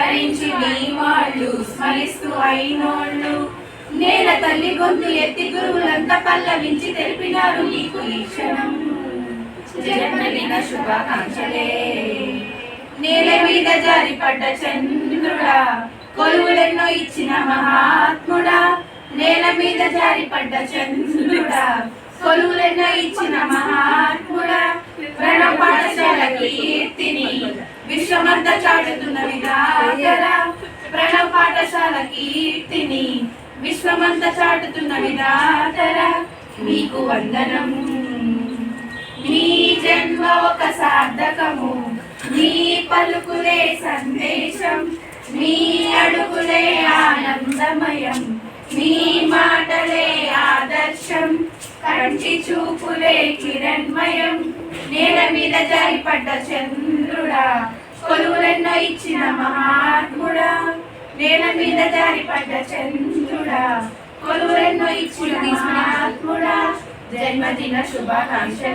స్మరించి నీ వాళ్ళు స్మరిస్తూ అయినోళ్ళు నేల తల్లి గొంతు ఎత్తి గురువులంతా పల్లవించి తెలిపినారు నీకు ఈ క్షణం జన్మదిన శుభాకాంక్షలే. నేల మీద జారిపడ్డ చంద్రుడా కొలువులెన్నో ఇచ్చిన మహాత్ముడా నేల మీద జారిపడ్డ చంద్రుడా కొలువులెన్నో ఇచ్చిన మహాత్ముడా ప్రణవ పాఠశాల కీర్తిని విశ్వమంతా చాటుతున్న విధాతరా ప్రణవ పాఠశాల కీర్తిని విశ్వమంతా చాటుతున్న విధాతరా నీకు వందనం. నీ జన్మ ఒక సార్థకము నీ పలుకులే సందేశం నీ అడుగులే ఆనందమయం నీ మాటలే ఆదర్శం కంటి చూపులే కిరణ్మయం. నేల మీద జారిపడ్డ చంద్రుడా కొలువులెన్నో ఇచ్చిన మహాత్ముడా నేల మీద జారిపడ్డ చంద్రుడా కొలువులెన్నో ఇచ్చిన మహాత్ముడా జన్మదిన శుభాకాంక్షలు.